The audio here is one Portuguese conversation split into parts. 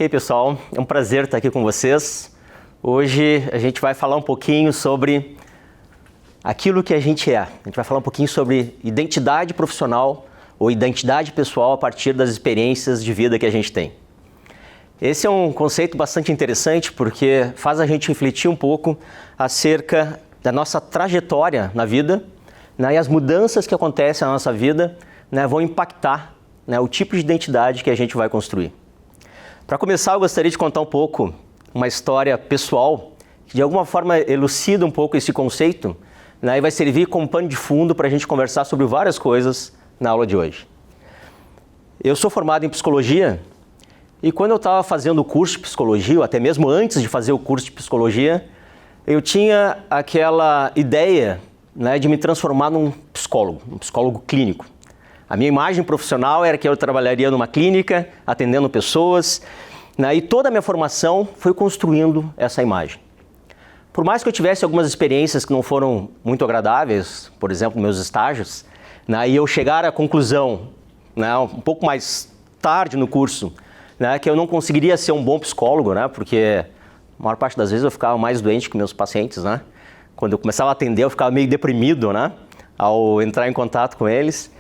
Ok, pessoal, é um prazer estar aqui com vocês. Hoje a gente vai falar um pouquinho sobre aquilo que a gente é. A gente vai falar um pouquinho sobre identidade profissional ou identidade pessoal a partir das experiências de vida que a gente tem. Esse é um conceito bastante interessante porque faz a gente refletir um pouco acerca da nossa trajetória na vida, né, e as mudanças que acontecem na nossa vida, né, vão impactar, né, o tipo de identidade que a gente vai construir. Para começar, eu gostaria de contar um pouco uma história pessoal que de alguma forma elucida um pouco esse conceito, né, e vai servir como pano de fundo para a gente conversar sobre várias coisas na aula de hoje. Eu sou formado em psicologia e quando eu estava fazendo o curso de psicologia, ou até mesmo antes de fazer o curso de psicologia, eu tinha aquela ideia, né, de me transformar num psicólogo clínico. A minha imagem profissional era que eu trabalharia numa clínica, atendendo pessoas, né, e toda a minha formação foi construindo essa imagem. Por mais que eu tivesse algumas experiências que não foram muito agradáveis, por exemplo, meus estágios, né, e eu chegar à conclusão, né, um pouco mais tarde no curso, né, que eu não conseguiria ser um bom psicólogo, né, porque a maior parte das vezes eu ficava mais doente que meus pacientes, né? Quando eu começava a atender, eu ficava meio deprimido, né, ao entrar em contato com eles.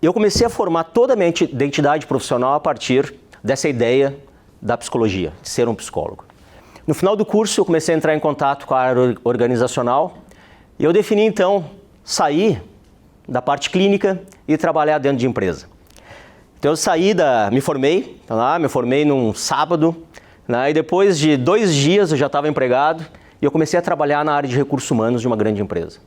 Eu comecei a formar toda a minha identidade profissional a partir dessa ideia da psicologia, de ser um psicólogo. No final do curso, eu comecei a entrar em contato com a área organizacional e eu defini, então, sair da parte clínica e trabalhar dentro de empresa. Então, eu me formei num sábado, né, e depois de 2 dias eu já estava empregado e eu comecei a trabalhar na área de recursos humanos de uma grande empresa.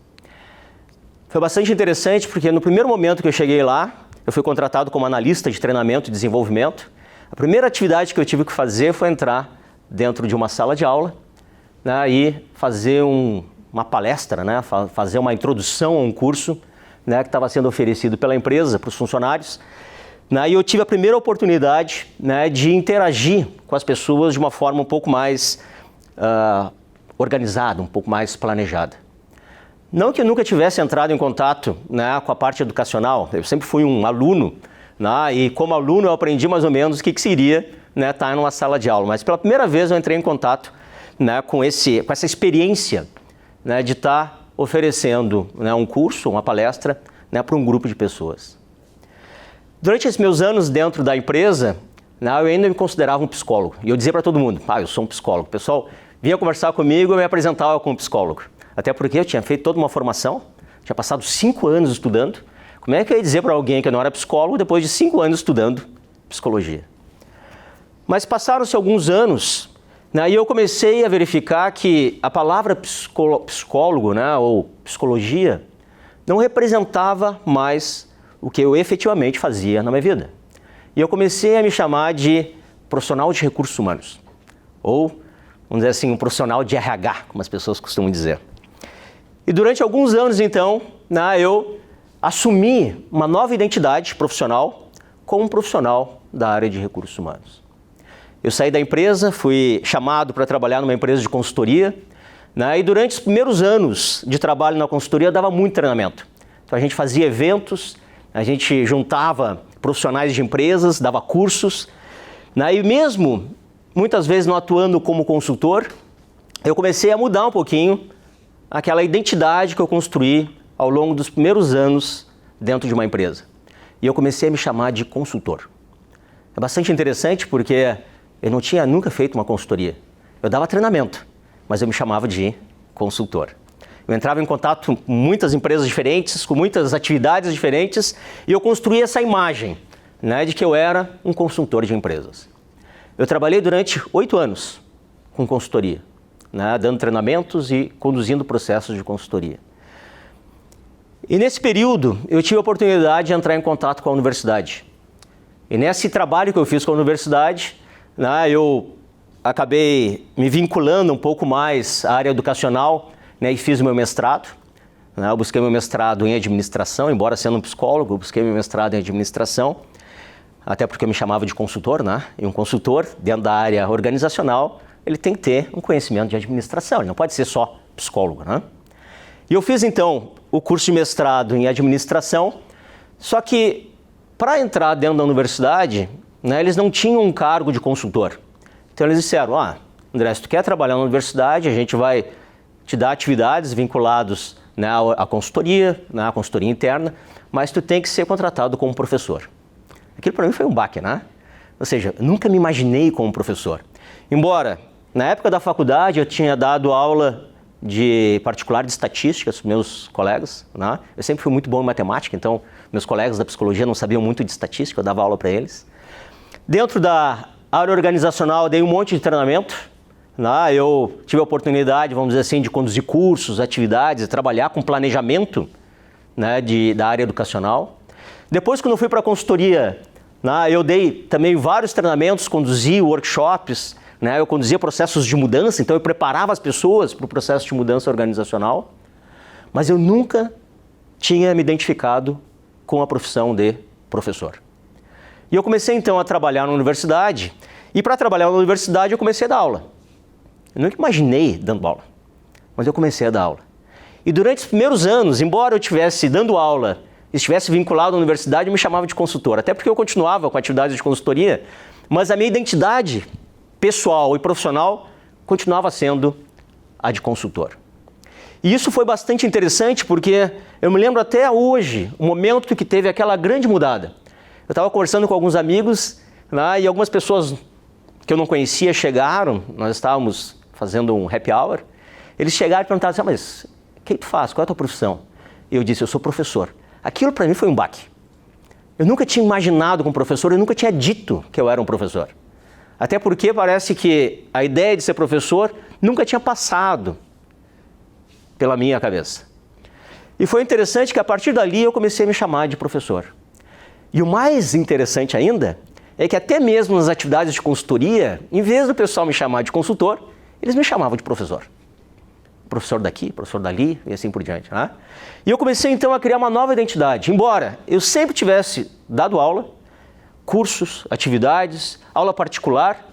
Foi bastante interessante porque no primeiro momento que eu cheguei lá, eu fui contratado como analista de treinamento e desenvolvimento. A primeira atividade que eu tive que fazer foi entrar dentro de uma sala de aula, né, e fazer uma palestra, né, fazer uma introdução a um curso, né, que estava sendo oferecido pela empresa para os funcionários. Né, e eu tive a primeira oportunidade, né, de interagir com as pessoas de uma forma um pouco mais organizada, um pouco mais planejada. Não que eu nunca tivesse entrado em contato, né, com a parte educacional, eu sempre fui um aluno, né, e como aluno eu aprendi mais ou menos o que seria, né, estar numa sala de aula, mas pela primeira vez eu entrei em contato, né, com essa experiência, né, de estar oferecendo, né, um curso, uma palestra, né, para um grupo de pessoas. Durante esses meus anos dentro da empresa, né, eu ainda me considerava um psicólogo, e eu dizia para todo mundo, eu sou um psicólogo. O pessoal vinha conversar comigo e eu me apresentava como psicólogo. Até porque eu tinha feito toda uma formação, tinha passado 5 anos estudando. Como é que eu ia dizer para alguém que eu não era psicólogo depois de 5 anos estudando psicologia? Mas passaram-se alguns anos, né, e eu comecei a verificar que a palavra psicólogo, né, ou psicologia não representava mais o que eu efetivamente fazia na minha vida. E eu comecei a me chamar de profissional de recursos humanos, ou, vamos dizer assim, um profissional de RH, como as pessoas costumam dizer. E durante alguns anos, então, né, eu assumi uma nova identidade profissional como um profissional da área de recursos humanos. Eu saí da empresa, fui chamado para trabalhar numa empresa de consultoria, né, e durante os primeiros anos de trabalho na consultoria eu dava muito treinamento. Então a gente fazia eventos, a gente juntava profissionais de empresas, dava cursos, né, e mesmo muitas vezes não atuando como consultor, eu comecei a mudar um pouquinho aquela identidade que eu construí ao longo dos primeiros anos dentro de uma empresa. E eu comecei a me chamar de consultor. É bastante interessante porque eu não tinha nunca feito uma consultoria. Eu dava treinamento, mas eu me chamava de consultor. Eu entrava em contato com muitas empresas diferentes, com muitas atividades diferentes, e eu construía essa imagem, né, de que eu era um consultor de empresas. Eu trabalhei durante 8 anos com consultoria, né, dando treinamentos e conduzindo processos de consultoria. E nesse período, eu tive a oportunidade de entrar em contato com a universidade. E nesse trabalho que eu fiz com a universidade, né, eu acabei me vinculando um pouco mais à área educacional, né, e fiz o meu mestrado. Né, eu busquei meu mestrado em administração, embora sendo um psicólogo, eu busquei meu mestrado em administração, até porque eu me chamava de consultor, né, e um consultor dentro da área organizacional, ele tem que ter um conhecimento de administração, ele não pode ser só psicólogo, né? E eu fiz então o curso de mestrado em administração, só que para entrar dentro da universidade, né, eles não tinham um cargo de consultor. Então eles disseram, André, se tu quer trabalhar na universidade, a gente vai te dar atividades vinculadas, né, à consultoria, né, à consultoria interna, mas tu tem que ser contratado como professor. Aquilo para mim foi um baque, né? Ou seja, eu nunca me imaginei como professor. Embora, na época da faculdade, eu tinha dado aula de particular de estatística para meus colegas, né? Eu sempre fui muito bom em matemática, então meus colegas da psicologia não sabiam muito de estatística, eu dava aula para eles. Dentro da área organizacional, eu dei um monte de treinamento, né? Eu tive a oportunidade, vamos dizer assim, de conduzir cursos, atividades, trabalhar com planejamento, né, da área educacional. Depois, quando eu fui para a consultoria, né, eu dei também vários treinamentos, conduzi workshops, né, eu conduzia processos de mudança, então eu preparava as pessoas para o processo de mudança organizacional, mas eu nunca tinha me identificado com a profissão de professor. E eu comecei então a trabalhar na universidade, e para trabalhar na universidade eu comecei a dar aula. Eu nunca imaginei dando aula, mas eu comecei a dar aula. E durante os primeiros anos, embora eu estivesse dando aula, estivesse vinculado à universidade, eu me chamava de consultor, até porque eu continuava com atividades de consultoria, mas a minha identidade pessoal e profissional continuava sendo a de consultor. E isso foi bastante interessante porque eu me lembro até hoje, o momento que teve aquela grande mudada. Eu estava conversando com alguns amigos, né, e algumas pessoas que eu não conhecia chegaram, nós estávamos fazendo um happy hour, eles chegaram e perguntaram assim, mas o que tu faz? Qual é a tua profissão? E eu disse, eu sou professor. Aquilo para mim foi um baque. Eu nunca tinha imaginado como professor, eu nunca tinha dito que eu era um professor. Até porque parece que a ideia de ser professor nunca tinha passado pela minha cabeça. E foi interessante que a partir dali eu comecei a me chamar de professor. E o mais interessante ainda é que até mesmo nas atividades de consultoria, em vez do pessoal me chamar de consultor, eles me chamavam de professor. Professor daqui, professor dali e assim por diante, né? E eu comecei então a criar uma nova identidade. Embora eu sempre tivesse dado aula, cursos, atividades, aula particular,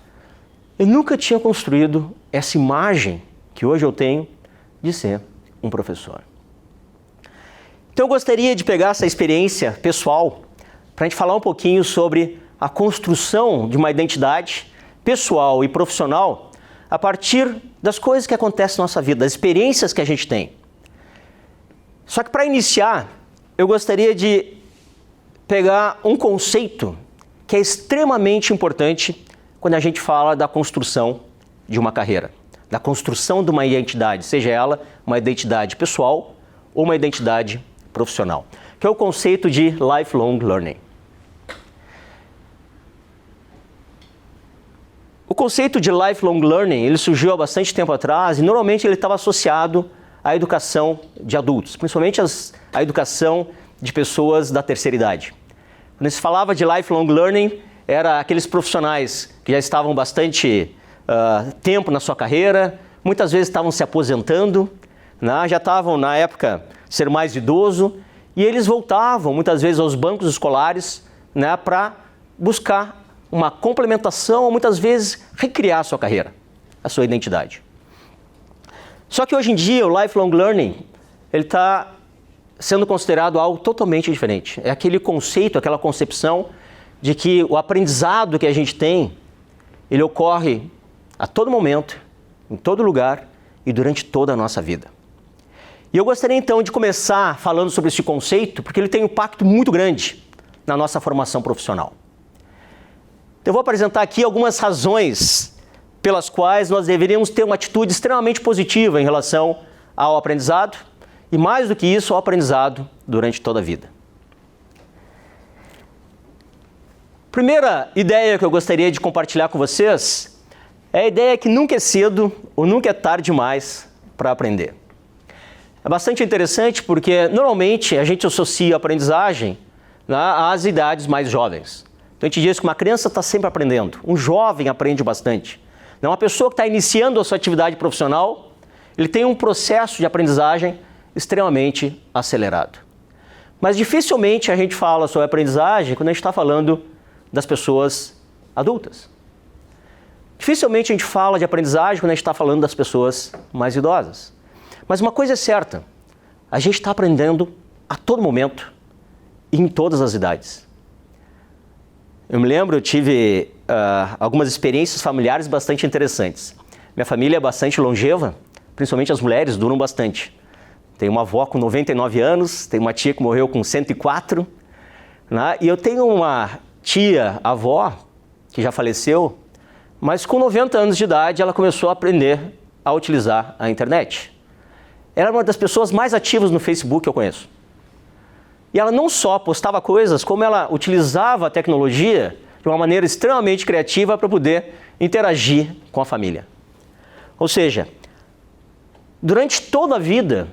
eu nunca tinha construído essa imagem que hoje eu tenho de ser um professor. Então eu gostaria de pegar essa experiência pessoal para a gente falar um pouquinho sobre a construção de uma identidade pessoal e profissional a partir das coisas que acontecem na nossa vida, das experiências que a gente tem. Só que para iniciar, eu gostaria de pegar um conceito que é extremamente importante quando a gente fala da construção de uma carreira, da construção de uma identidade, seja ela uma identidade pessoal ou uma identidade profissional, que é o conceito de lifelong learning. O conceito de lifelong learning, ele surgiu há bastante tempo atrás e normalmente ele estava associado à educação de adultos, principalmente à educação de pessoas da terceira idade. Quando se falava de lifelong learning, era aqueles profissionais que já estavam bastante tempo na sua carreira, muitas vezes estavam se aposentando, né, já estavam na época ser mais idoso e eles voltavam muitas vezes aos bancos escolares, né, para buscar uma complementação ou muitas vezes recriar a sua carreira, a sua identidade. Só que hoje em dia o lifelong learning ele está sendo considerado algo totalmente diferente. É aquele conceito, aquela concepção de que o aprendizado que a gente tem, ele ocorre a todo momento, em todo lugar e durante toda a nossa vida. E eu gostaria então de começar falando sobre esse conceito, porque ele tem um impacto muito grande na nossa formação profissional. Eu vou apresentar aqui algumas razões pelas quais nós deveríamos ter uma atitude extremamente positiva em relação ao aprendizado e, mais do que isso, ao aprendizado durante toda a vida. Primeira ideia que eu gostaria de compartilhar com vocês é a ideia que nunca é cedo ou nunca é tarde demais para aprender. É bastante interessante porque normalmente a gente associa a aprendizagem, né, às idades mais jovens. Então a gente diz que uma criança está sempre aprendendo, um jovem aprende bastante. Uma pessoa que está iniciando a sua atividade profissional, ele tem um processo de aprendizagem extremamente acelerado. Mas dificilmente a gente fala sobre aprendizagem quando a gente está falando das pessoas adultas. Dificilmente a gente fala de aprendizagem quando a gente está falando das pessoas mais idosas. Mas uma coisa é certa, a gente está aprendendo a todo momento e em todas as idades. eu me lembro, eu tive algumas experiências familiares bastante interessantes. Minha família é bastante longeva, principalmente as mulheres duram bastante. Tenho uma avó com 99 anos, tenho uma tia que morreu com 104, né? E eu tenho uma tia-avó que já faleceu, mas com 90 anos de idade ela começou a aprender a utilizar a internet. Ela era uma das pessoas mais ativas no Facebook que eu conheço. E ela não só postava coisas, como ela utilizava a tecnologia de uma maneira extremamente criativa para poder interagir com a família. Ou seja, durante toda a vida,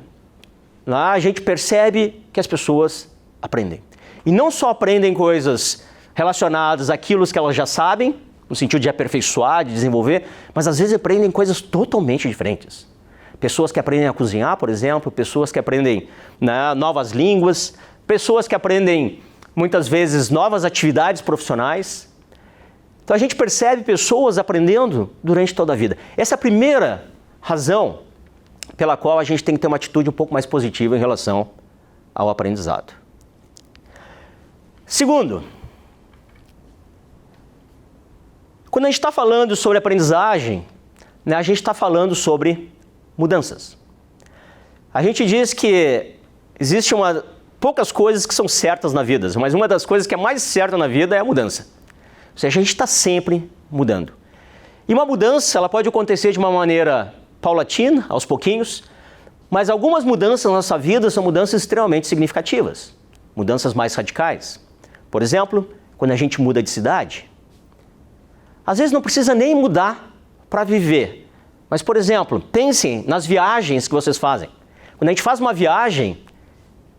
lá a gente percebe que as pessoas aprendem. E não só aprendem coisas relacionadas àquilo que elas já sabem, no sentido de aperfeiçoar, de desenvolver, mas às vezes aprendem coisas totalmente diferentes. Pessoas que aprendem a cozinhar, por exemplo, pessoas que aprendem, né, novas línguas, pessoas que aprendem muitas vezes novas atividades profissionais. Então a gente percebe pessoas aprendendo durante toda a vida. Essa é a primeira razão pela qual a gente tem que ter uma atitude um pouco mais positiva em relação ao aprendizado. Segundo, quando a gente está falando sobre aprendizagem, né, a gente está falando sobre mudanças. A gente diz que existe poucas coisas que são certas na vida, mas uma das coisas que é mais certa na vida é a mudança. Ou seja, a gente está sempre mudando. E uma mudança, ela pode acontecer de uma maneira paulatina, aos pouquinhos, mas algumas mudanças na nossa vida são mudanças extremamente significativas, mudanças mais radicais. Por exemplo, quando a gente muda de cidade. Às vezes não precisa nem mudar para viver, mas, por exemplo, pensem nas viagens que vocês fazem. Quando a gente faz uma viagem,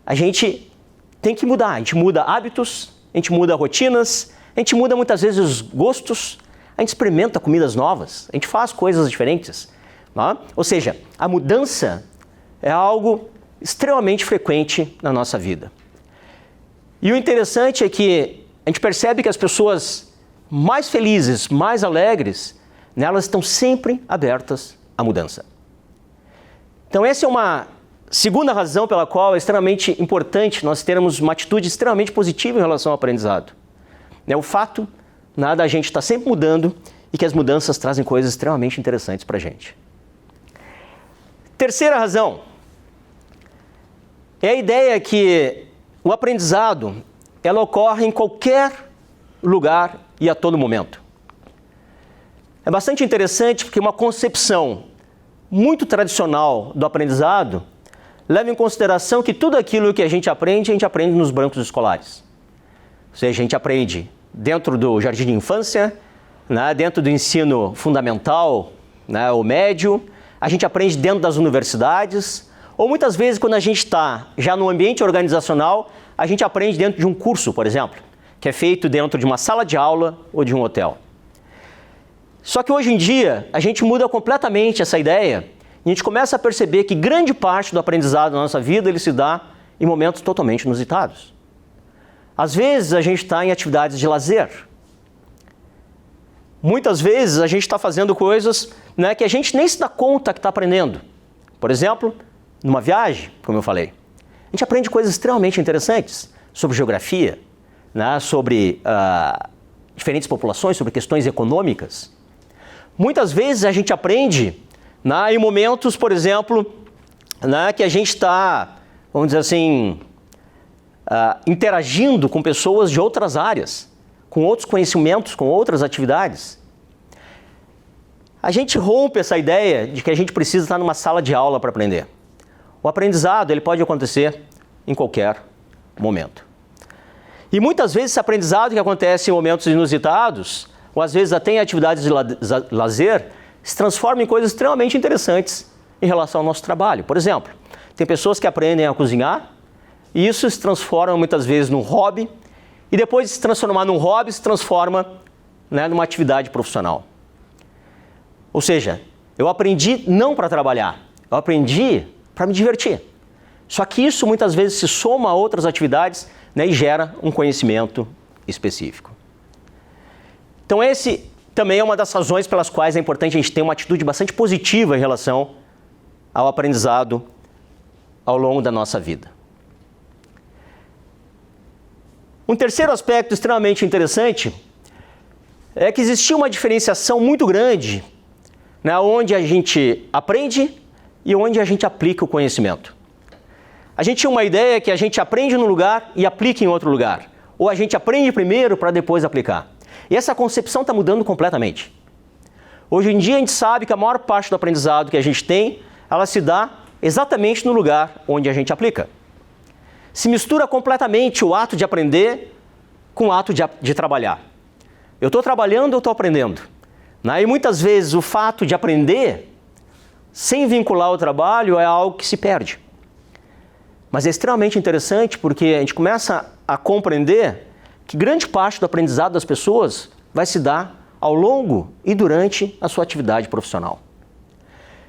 a gente tem que mudar, a gente muda hábitos, a gente muda rotinas, a gente muda muitas vezes os gostos, a gente experimenta comidas novas, a gente faz coisas diferentes. Não é? Ou seja, a mudança é algo extremamente frequente na nossa vida. E o interessante é que a gente percebe que as pessoas mais felizes, mais alegres, elas estão sempre abertas à mudança. Então essa é uma segunda razão pela qual é extremamente importante nós termos uma atitude extremamente positiva em relação ao aprendizado. É o fato da gente estar sempre mudando e que as mudanças trazem coisas extremamente interessantes para a gente. Terceira razão é a ideia que o aprendizado ela ocorre em qualquer lugar e a todo momento. É bastante interessante porque uma concepção muito tradicional do aprendizado leva em consideração que tudo aquilo que a gente aprende nos bancos escolares. Ou seja, a gente aprende dentro do jardim de infância, né, dentro do ensino fundamental, né, ou médio, a gente aprende dentro das universidades, ou muitas vezes quando a gente está já no ambiente organizacional, a gente aprende dentro de um curso, por exemplo, que é feito dentro de uma sala de aula ou de um hotel. Só que hoje em dia, a gente muda completamente essa ideia e a gente começa a perceber que grande parte do aprendizado da nossa vida ele se dá em momentos totalmente inusitados. Às vezes, a gente está em atividades de lazer. Muitas vezes, a gente está fazendo coisas, né, que a gente nem se dá conta que está aprendendo. Por exemplo, numa viagem, como eu falei. A gente aprende coisas extremamente interessantes sobre geografia, né, sobre diferentes populações, sobre questões econômicas. Muitas vezes a gente aprende, né, em momentos, por exemplo, né, que a gente está, vamos dizer assim, interagindo com pessoas de outras áreas, com outros conhecimentos, com outras atividades. A gente rompe essa ideia de que a gente precisa estar numa sala de aula para aprender. O aprendizado ele pode acontecer em qualquer momento. E muitas vezes esse aprendizado que acontece em momentos inusitados, ou às vezes até em atividades de lazer, se transforma em coisas extremamente interessantes em relação ao nosso trabalho. Por exemplo, tem pessoas que aprendem a cozinhar, e isso se transforma muitas vezes num hobby, e depois de se transformar num hobby, se transforma, né, numa atividade profissional. Ou seja, eu aprendi não para trabalhar, eu aprendi para me divertir. Só que isso muitas vezes se soma a outras atividades, né, e gera um conhecimento específico. Então esse também é uma das razões pelas quais é importante a gente ter uma atitude bastante positiva em relação ao aprendizado ao longo da nossa vida. Um terceiro aspecto extremamente interessante é que existia uma diferenciação muito grande, né, onde a gente aprende e onde a gente aplica o conhecimento. A gente tinha uma ideia que a gente aprende num lugar e aplica em outro lugar. Ou a gente aprende primeiro para depois aplicar. E essa concepção está mudando completamente. Hoje em dia a gente sabe que a maior parte do aprendizado que a gente tem, ela se dá exatamente no lugar onde a gente aplica. Se mistura completamente o ato de aprender com o ato de trabalhar. Eu estou trabalhando, eu estou aprendendo. E muitas vezes o fato de aprender, sem vincular o trabalho, é algo que se perde. Mas é extremamente interessante porque a gente começa a compreender que grande parte do aprendizado das pessoas vai se dar ao longo e durante a sua atividade profissional.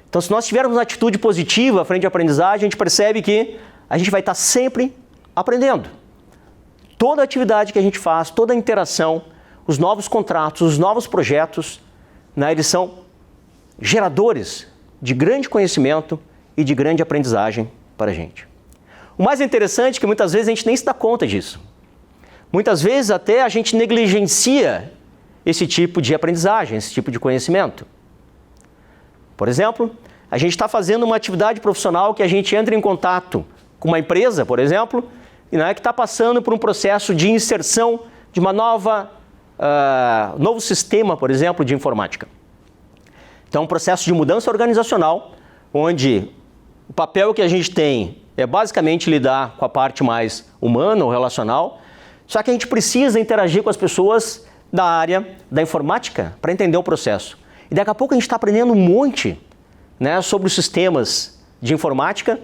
Então, se nós tivermos uma atitude positiva frente à aprendizagem, a gente percebe que a gente vai estar sempre aprendendo. Toda atividade que a gente faz, toda a interação, os novos contratos, os novos projetos, eles são geradores de grande conhecimento e de grande aprendizagem para a gente. O mais interessante é que muitas vezes a gente nem se dá conta disso. Muitas vezes até a gente negligencia esse tipo de aprendizagem, esse tipo de conhecimento. Por exemplo, a gente está fazendo uma atividade profissional que a gente entra em contato com uma empresa, por exemplo, que está passando por um processo de inserção de uma novo sistema, por exemplo, de informática. Então, um processo de mudança organizacional, onde o papel que a gente tem é basicamente lidar com a parte mais humana ou relacional, só que a gente precisa interagir com as pessoas da área da informática para entender o processo. E daqui a pouco a gente está aprendendo um monte, sobre os sistemas de informática,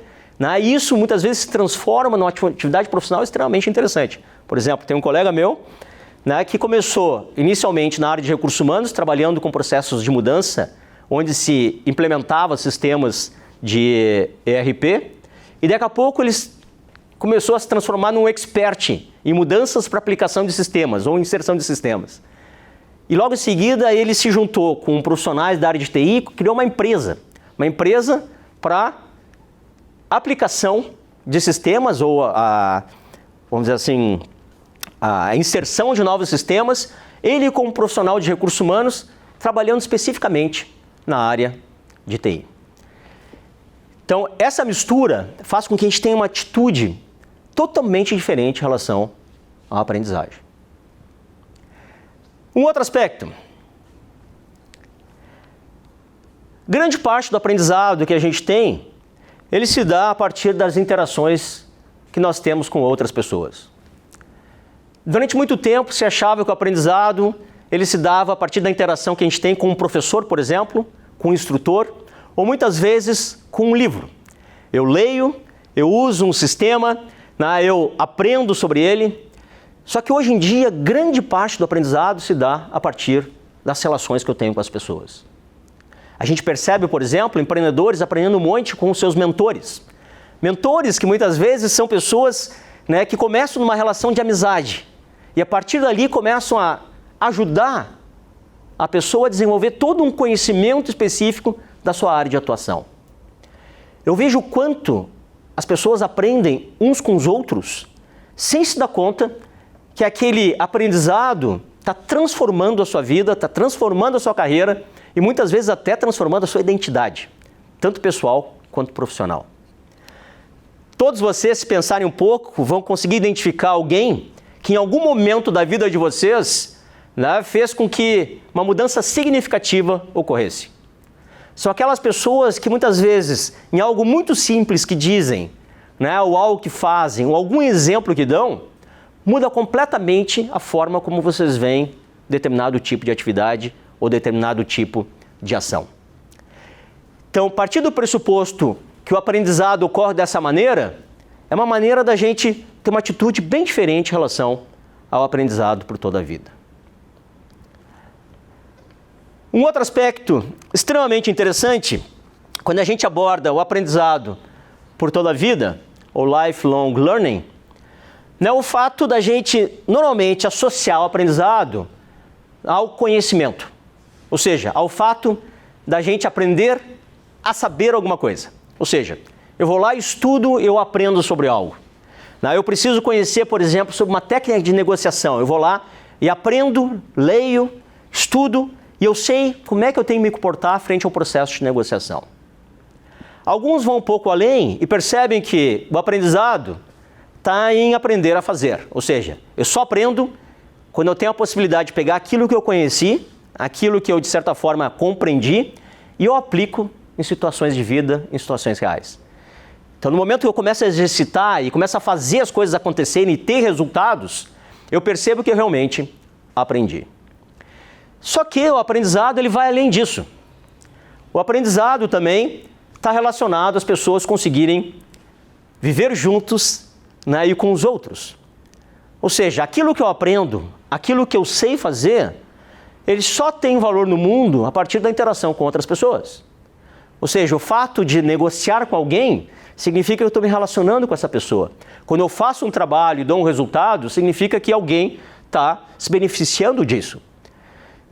e isso muitas vezes se transforma numa atividade profissional extremamente interessante. Por exemplo, tem um colega meu que começou inicialmente na área de recursos humanos, trabalhando com processos de mudança, onde se implementava sistemas de ERP, e daqui a pouco ele começou a se transformar num expert em mudanças para aplicação de sistemas ou inserção de sistemas. E logo em seguida ele se juntou com profissionais da área de TI, criou uma empresa para aplicação de sistemas ou vamos dizer assim, a inserção de novos sistemas, ele como profissional de recursos humanos, trabalhando especificamente na área de TI. Então, essa mistura faz com que a gente tenha uma atitude totalmente diferente em relação à aprendizagem. Um outro aspecto. Grande parte do aprendizado que a gente tem, ele se dá a partir das interações que nós temos com outras pessoas. Durante muito tempo se achava que o aprendizado ele se dava a partir da interação que a gente tem com um professor, por exemplo, com um instrutor, ou muitas vezes com um livro. Eu leio, eu uso um sistema, eu aprendo sobre ele, só que hoje em dia grande parte do aprendizado se dá a partir das relações que eu tenho com as pessoas. A gente percebe, por exemplo, empreendedores aprendendo um monte com os seus mentores. Mentores que muitas vezes são pessoas que começam numa relação de amizade e a partir dali começam a ajudar a pessoa a desenvolver todo um conhecimento específico da sua área de atuação. Eu vejo o quanto as pessoas aprendem uns com os outros sem se dar conta que aquele aprendizado está transformando a sua vida, está transformando a sua carreira e muitas vezes até transformando a sua identidade, tanto pessoal quanto profissional. Todos vocês, se pensarem um pouco, vão conseguir identificar alguém que em algum momento da vida de vocês fez com que uma mudança significativa ocorresse. São aquelas pessoas que muitas vezes, em algo muito simples que dizem, ou algo que fazem, ou algum exemplo que dão, muda completamente a forma como vocês veem determinado tipo de atividade ou determinado tipo de ação. Então, a partir do pressuposto que o aprendizado ocorre dessa maneira, é uma maneira da gente ter uma atitude bem diferente em relação ao aprendizado por toda a vida. Um outro aspecto extremamente interessante, quando a gente aborda o aprendizado por toda a vida, ou lifelong learning, é o fato da gente normalmente associar o aprendizado ao conhecimento. Ou seja, ao fato da gente aprender a saber alguma coisa. Ou seja, eu vou lá, estudo, eu aprendo sobre algo. Eu preciso conhecer, por exemplo, sobre uma técnica de negociação. Eu vou lá e aprendo, leio estudo e eu sei como é que eu tenho que me comportar frente ao processo de negociação. Alguns vão um pouco além e percebem que o aprendizado está em aprender a fazer. Ou seja, eu só aprendo quando eu tenho a possibilidade de pegar aquilo que eu conheci, aquilo que eu, de certa forma, compreendi, e eu aplico em situações de vida, em situações reais. Então, no momento que eu começo a exercitar e começo a fazer as coisas acontecerem e ter resultados, eu percebo que eu realmente aprendi. Só que o aprendizado ele vai além disso. O aprendizado também está relacionado às pessoas conseguirem viver juntos, né, e com os outros. Ou seja, aquilo que eu aprendo, aquilo que eu sei fazer, ele só tem valor no mundo a partir da interação com outras pessoas. Ou seja, o fato de negociar com alguém significa que eu estou me relacionando com essa pessoa. Quando eu faço um trabalho e dou um resultado, significa que alguém está se beneficiando disso.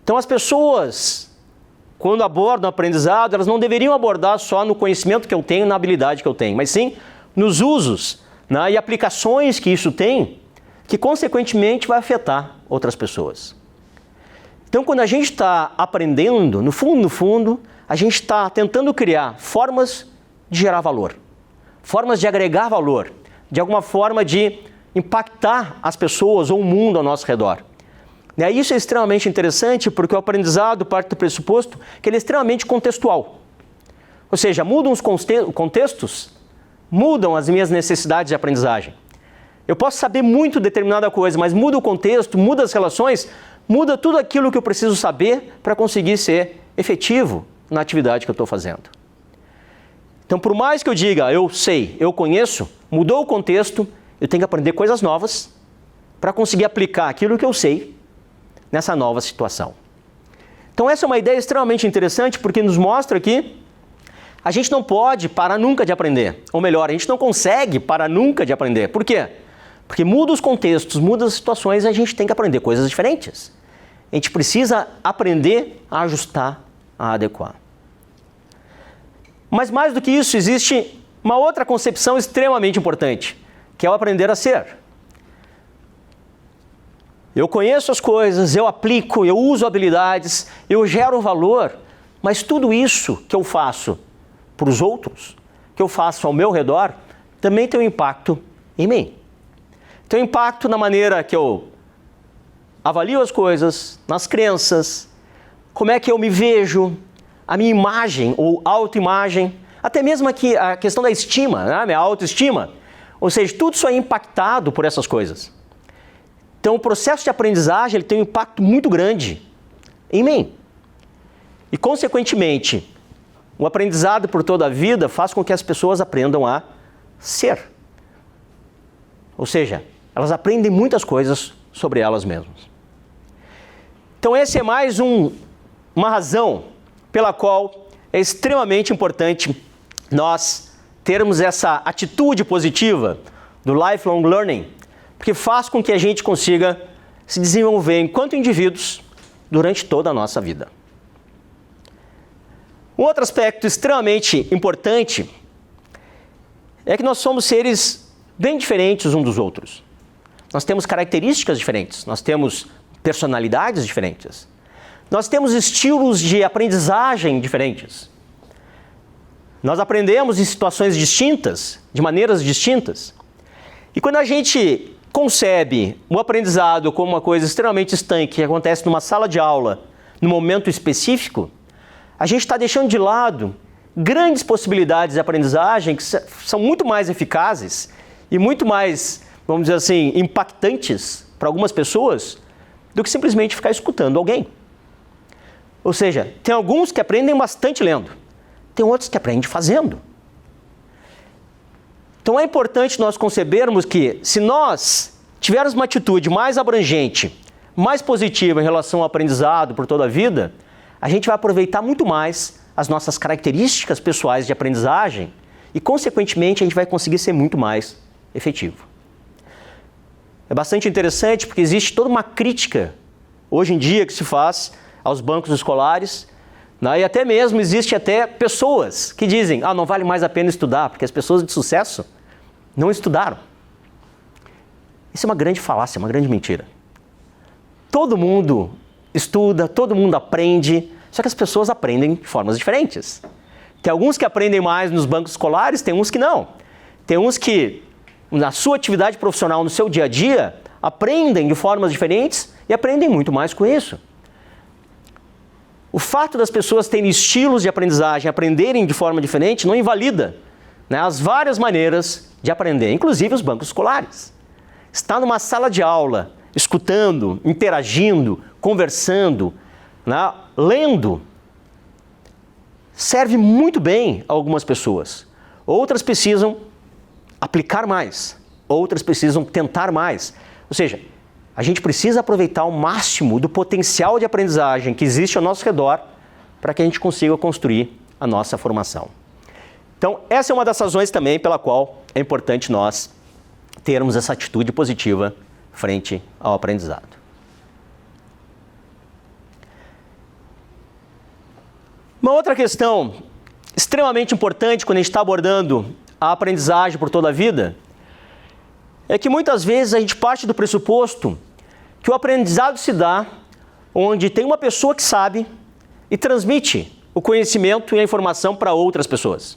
Então as pessoas, quando abordam o aprendizado, elas não deveriam abordar só no conhecimento que eu tenho, na habilidade que eu tenho, mas sim nos usos, né, e aplicações que isso tem, que consequentemente vai afetar outras pessoas. Então quando a gente está aprendendo, no fundo, a gente está tentando criar formas de gerar valor, formas de agregar valor, de alguma forma de impactar as pessoas ou o mundo ao nosso redor. E isso é extremamente interessante porque o aprendizado parte do pressuposto que ele é extremamente contextual. Ou seja, mudam os contextos, mudam as minhas necessidades de aprendizagem. Eu posso saber muito determinada coisa, mas muda o contexto, muda as relações, muda tudo aquilo que eu preciso saber para conseguir ser efetivo na atividade que eu estou fazendo. Então, por mais que eu diga, eu sei, eu conheço, mudou o contexto, eu tenho que aprender coisas novas para conseguir aplicar aquilo que eu sei nessa nova situação. Então essa é uma ideia extremamente interessante porque nos mostra que a gente não pode parar nunca de aprender. Ou melhor, a gente não consegue parar nunca de aprender. Por quê? Porque muda os contextos, muda as situações e a gente tem que aprender coisas diferentes. A gente precisa aprender a ajustar, a adequar. Mas mais do que isso, existe uma outra concepção extremamente importante, que é o aprender a ser. Eu conheço as coisas, eu aplico, eu uso habilidades, eu gero valor, mas tudo isso que eu faço para os outros, que eu faço ao meu redor, também tem um impacto em mim. Tem um impacto na maneira que eu avalio as coisas, nas crenças, como é que eu me vejo, a minha imagem ou autoimagem, até mesmo aqui a questão da estima, né? Minha autoestima. Ou seja, tudo isso é impactado por essas coisas. Então o processo de aprendizagem ele tem um impacto muito grande em mim. E consequentemente, o aprendizado por toda a vida faz com que as pessoas aprendam a ser. Ou seja, elas aprendem muitas coisas sobre elas mesmas. Então essa é mais uma razão pela qual é extremamente importante nós termos essa atitude positiva do lifelong learning, porque faz com que a gente consiga se desenvolver enquanto indivíduos durante toda a nossa vida. Um outro aspecto extremamente importante é que nós somos seres bem diferentes uns dos outros. Nós temos características diferentes, nós temos personalidades diferentes, nós temos estilos de aprendizagem diferentes. Nós aprendemos em situações distintas, de maneiras distintas. E quando a gente concebe o aprendizado como uma coisa extremamente estanque, que acontece numa sala de aula, num momento específico, a gente está deixando de lado grandes possibilidades de aprendizagem que são muito mais eficazes e muito mais, vamos dizer assim, impactantes para algumas pessoas do que simplesmente ficar escutando alguém. Ou seja, tem alguns que aprendem bastante lendo, tem outros que aprendem fazendo. Então é importante nós concebermos que se nós tivermos uma atitude mais abrangente, mais positiva em relação ao aprendizado por toda a vida, a gente vai aproveitar muito mais as nossas características pessoais de aprendizagem e, consequentemente, a gente vai conseguir ser muito mais efetivo. É bastante interessante porque existe toda uma crítica hoje em dia que se faz aos bancos escolares, né? E até mesmo existe até pessoas que dizem, não vale mais a pena estudar, porque as pessoas de sucesso não estudaram. Isso é uma grande falácia, uma grande mentira. Todo mundo estuda, todo mundo aprende, só que as pessoas aprendem de formas diferentes. Tem alguns que aprendem mais nos bancos escolares, tem uns que não. Tem uns que, na sua atividade profissional, no seu dia a dia, aprendem de formas diferentes e aprendem muito mais com isso. O fato das pessoas terem estilos de aprendizagem, aprenderem de forma diferente, não invalida, né, as várias maneiras de aprender, inclusive os bancos escolares. Estar numa sala de aula, escutando, interagindo, conversando, né, lendo, serve muito bem a algumas pessoas. Outras precisam aplicar mais, outras precisam tentar mais. Ou seja, a gente precisa aproveitar o máximo do potencial de aprendizagem que existe ao nosso redor para que a gente consiga construir a nossa formação. Então, essa é uma das razões também pela qual é importante nós termos essa atitude positiva frente ao aprendizado. Uma outra questão extremamente importante quando a gente está abordando a aprendizagem por toda a vida é que muitas vezes a gente parte do pressuposto que o aprendizado se dá onde tem uma pessoa que sabe e transmite o conhecimento e a informação para outras pessoas.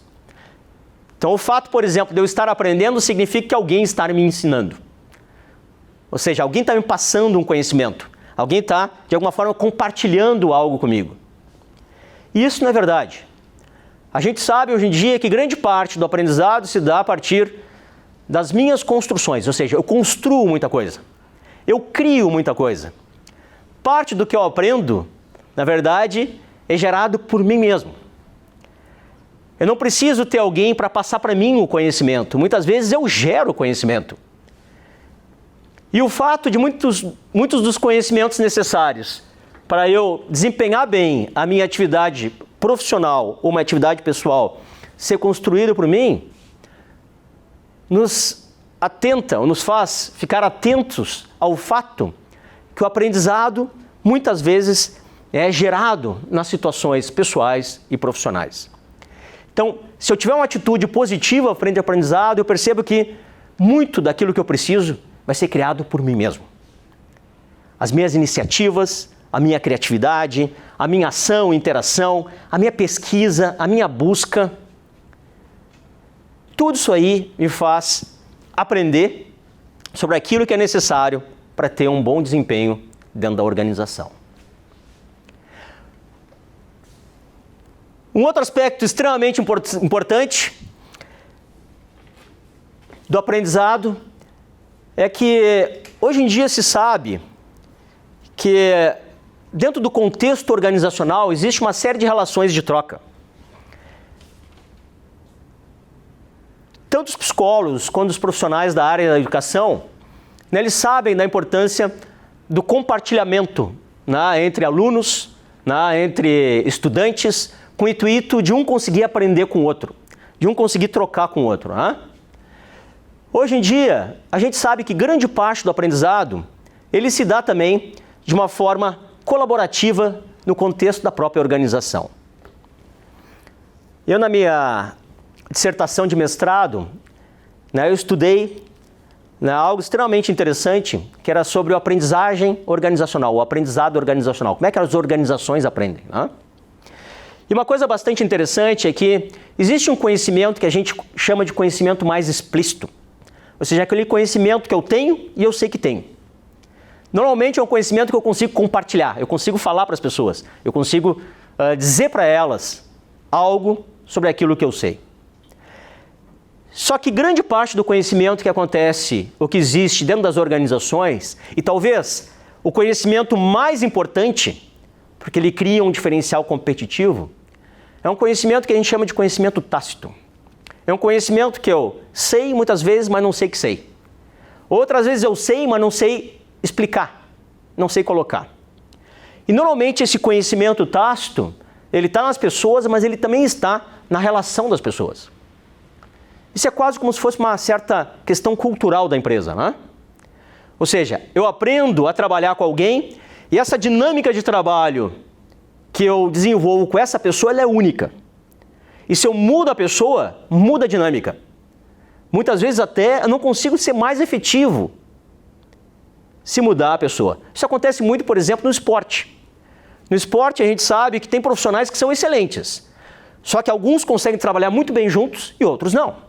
Então, o fato, por exemplo, de eu estar aprendendo significa que alguém está me ensinando. Ou seja, alguém está me passando um conhecimento. Alguém está, de alguma forma, compartilhando algo comigo. E isso não é verdade. A gente sabe hoje em dia que grande parte do aprendizado se dá a partir das minhas construções. Ou seja, eu construo muita coisa. Eu crio muita coisa. Parte do que eu aprendo, na verdade, é gerado por mim mesmo. Eu não preciso ter alguém para passar para mim o conhecimento. Muitas vezes eu gero o conhecimento. E o fato de muitos dos conhecimentos necessários para eu desempenhar bem a minha atividade profissional ou uma atividade pessoal ser construído por mim, nos atenta ou nos faz ficar atentos ao fato que o aprendizado muitas vezes é gerado nas situações pessoais e profissionais. Então, se eu tiver uma atitude positiva frente ao aprendizado, eu percebo que muito daquilo que eu preciso vai ser criado por mim mesmo. As minhas iniciativas, a minha criatividade, a minha ação, interação, a minha pesquisa, a minha busca, tudo isso aí me faz aprender sobre aquilo que é necessário para ter um bom desempenho dentro da organização. Um outro aspecto extremamente importante do aprendizado é que hoje em dia se sabe que dentro do contexto organizacional existe uma série de relações de troca. Tanto os psicólogos quanto os profissionais da área da educação, né, eles sabem da importância do compartilhamento, né, entre alunos, né, entre estudantes, com o intuito de um conseguir aprender com o outro, de um conseguir trocar com o outro. Né? Hoje em dia, a gente sabe que grande parte do aprendizado, ele se dá também de uma forma colaborativa no contexto da própria organização. Eu, na minha dissertação de mestrado, né, eu estudei, né, algo extremamente interessante, que era sobre a aprendizagem organizacional, o aprendizado organizacional. Como é que as organizações aprendem? Né? E uma coisa bastante interessante é que existe um conhecimento que a gente chama de conhecimento mais explícito. Ou seja, aquele conhecimento que eu tenho e eu sei que tenho. Normalmente é um conhecimento que eu consigo compartilhar, eu consigo falar para as pessoas, eu consigo dizer para elas algo sobre aquilo que eu sei. Só que grande parte do conhecimento que acontece, o que existe dentro das organizações, e talvez o conhecimento mais importante, porque ele cria um diferencial competitivo, é um conhecimento que a gente chama de conhecimento tácito. É um conhecimento que eu sei muitas vezes, mas não sei que sei. Outras vezes eu sei, mas não sei explicar, não sei colocar. E normalmente esse conhecimento tácito, ele está nas pessoas, mas ele também está na relação das pessoas. Isso é quase como se fosse uma certa questão cultural da empresa, né? Ou seja, eu aprendo a trabalhar com alguém e essa dinâmica de trabalho que eu desenvolvo com essa pessoa, ela é única. E se eu mudo a pessoa, muda a dinâmica. Muitas vezes até eu não consigo ser mais efetivo se mudar a pessoa. Isso acontece muito, por exemplo, no esporte. No esporte a gente sabe que tem profissionais que são excelentes, só que alguns conseguem trabalhar muito bem juntos e outros não.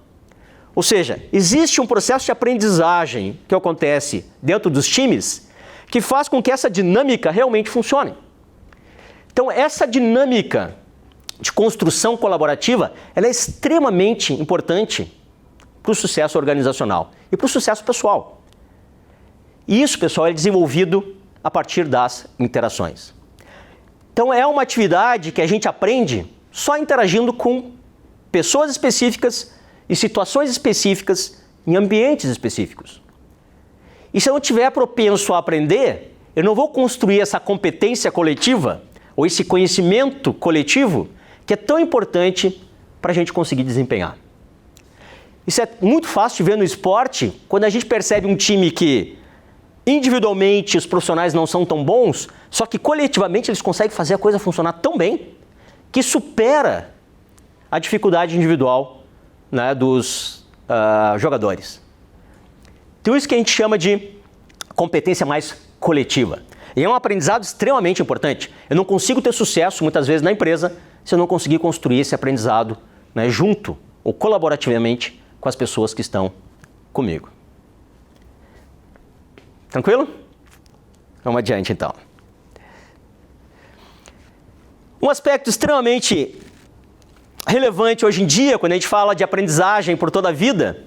Ou seja, existe um processo de aprendizagem que acontece dentro dos times que faz com que essa dinâmica realmente funcione. Então, essa dinâmica de construção colaborativa, ela é extremamente importante para o sucesso organizacional e para o sucesso pessoal. E isso, pessoal, é desenvolvido a partir das interações. Então, é uma atividade que a gente aprende só interagindo com pessoas específicas e situações específicas em ambientes específicos. E se eu não estiver propenso a aprender, eu não vou construir essa competência coletiva ou esse conhecimento coletivo que é tão importante para a gente conseguir desempenhar. Isso é muito fácil de ver no esporte, quando a gente percebe um time que individualmente os profissionais não são tão bons, só que coletivamente eles conseguem fazer a coisa funcionar tão bem que supera a dificuldade individual, né, dos jogadores. Então isso que a gente chama de competência mais coletiva. E é um aprendizado extremamente importante. Eu não consigo ter sucesso, muitas vezes, na empresa, se eu não conseguir construir esse aprendizado, né, junto ou colaborativamente com as pessoas que estão comigo. Tranquilo? Vamos adiante, então. Um aspecto extremamente relevante hoje em dia, quando a gente fala de aprendizagem por toda a vida,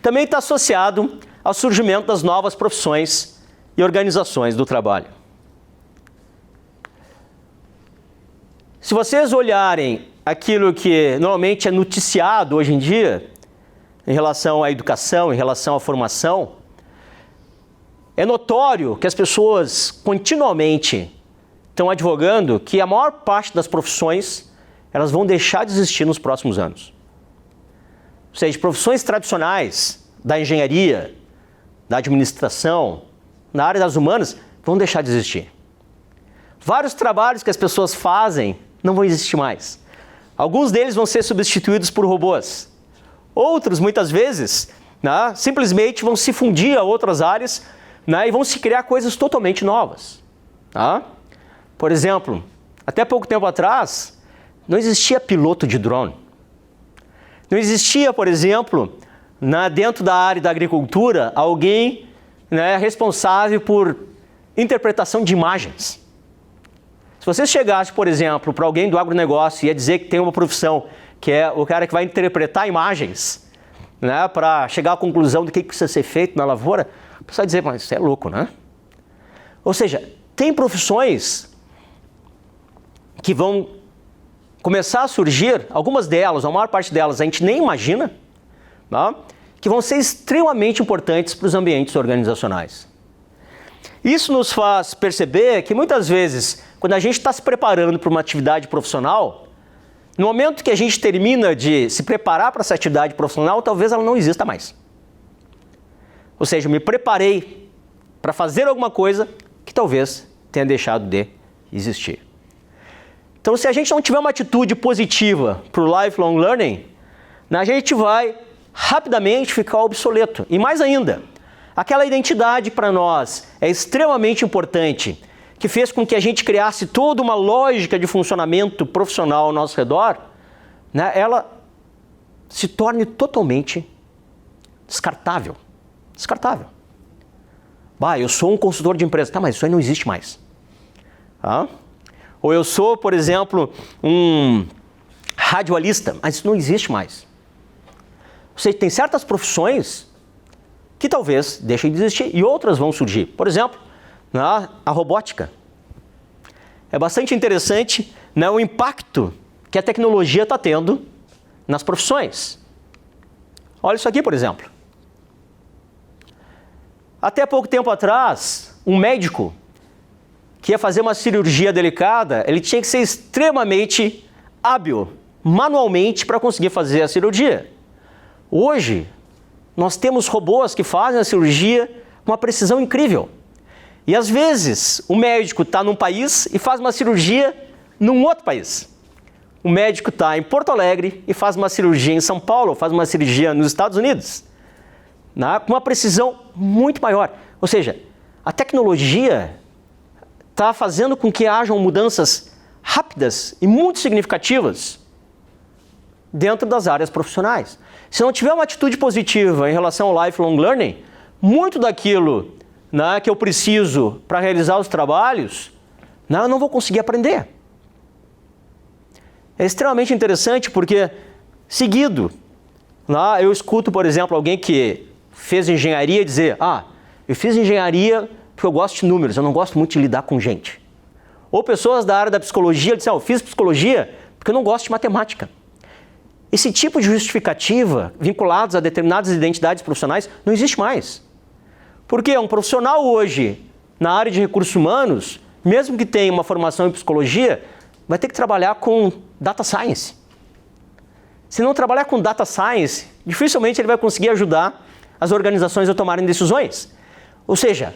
também está associado ao surgimento das novas profissões e organizações do trabalho. Se vocês olharem aquilo que normalmente é noticiado hoje em dia, em relação à educação, em relação à formação, é notório que as pessoas continuamente estão advogando que a maior parte das profissões elas vão deixar de existir nos próximos anos. Ou seja, profissões tradicionais da engenharia, da administração, na área das humanas, vão deixar de existir. Vários trabalhos que as pessoas fazem não vão existir mais. Alguns deles vão ser substituídos por robôs. Outros, muitas vezes, né, simplesmente vão se fundir a outras áreas, né, e vão se criar coisas totalmente novas. Tá? Por exemplo, até pouco tempo atrás, não existia piloto de drone. Não existia, por exemplo, dentro da área da agricultura, alguém, né, responsável por interpretação de imagens. Se você chegasse, por exemplo, para alguém do agronegócio e ia dizer que tem uma profissão que é o cara que vai interpretar imagens, né, para chegar à conclusão do que precisa ser feito na lavoura, a pessoa vai dizer, mas você é louco, né? Ou seja, tem profissões que vão começar a surgir, algumas delas, a maior parte delas a gente nem imagina, tá? Que vão ser extremamente importantes para os ambientes organizacionais. Isso nos faz perceber que muitas vezes, quando a gente está se preparando para uma atividade profissional, no momento que a gente termina de se preparar para essa atividade profissional, talvez ela não exista mais. Ou seja, eu me preparei para fazer alguma coisa que talvez tenha deixado de existir. Então, se a gente não tiver uma atitude positiva para o lifelong learning, a gente vai rapidamente ficar obsoleto. E mais ainda, aquela identidade para nós é extremamente importante, que fez com que a gente criasse toda uma lógica de funcionamento profissional ao nosso redor, né, ela se torne totalmente descartável. Descartável. Eu sou um consultor de empresa. Tá, mas isso aí não existe mais. Tá? Ou eu sou, por exemplo, um radialista, mas isso não existe mais. Ou seja, tem certas profissões que talvez deixem de existir e outras vão surgir. Por exemplo, a robótica. É bastante interessante, né, o impacto que a tecnologia está tendo nas profissões. Olha isso aqui, por exemplo. Até pouco tempo atrás, um médico que ia fazer uma cirurgia delicada, ele tinha que ser extremamente hábil, manualmente, para conseguir fazer a cirurgia. Hoje, nós temos robôs que fazem a cirurgia com uma precisão incrível. E às vezes, o médico está num país e faz uma cirurgia num outro país. O médico está em Porto Alegre e faz uma cirurgia em São Paulo, faz uma cirurgia nos Estados Unidos, né, com uma precisão muito maior. Ou seja, a tecnologia está fazendo com que hajam mudanças rápidas e muito significativas dentro das áreas profissionais. Se não tiver uma atitude positiva em relação ao lifelong learning, muito daquilo, né, que eu preciso para realizar os trabalhos, né, eu não vou conseguir aprender. É extremamente interessante porque, seguido, né, eu escuto, por exemplo, alguém que fez engenharia dizer: eu fiz engenharia porque eu gosto de números, eu não gosto muito de lidar com gente. Ou pessoas da área da psicologia dizem: eu fiz psicologia porque eu não gosto de matemática. Esse tipo de justificativa, vinculados a determinadas identidades profissionais, não existe mais. Porque um profissional hoje, na área de recursos humanos, mesmo que tenha uma formação em psicologia, vai ter que trabalhar com data science. Se não trabalhar com data science, dificilmente ele vai conseguir ajudar as organizações a tomarem decisões. Ou seja,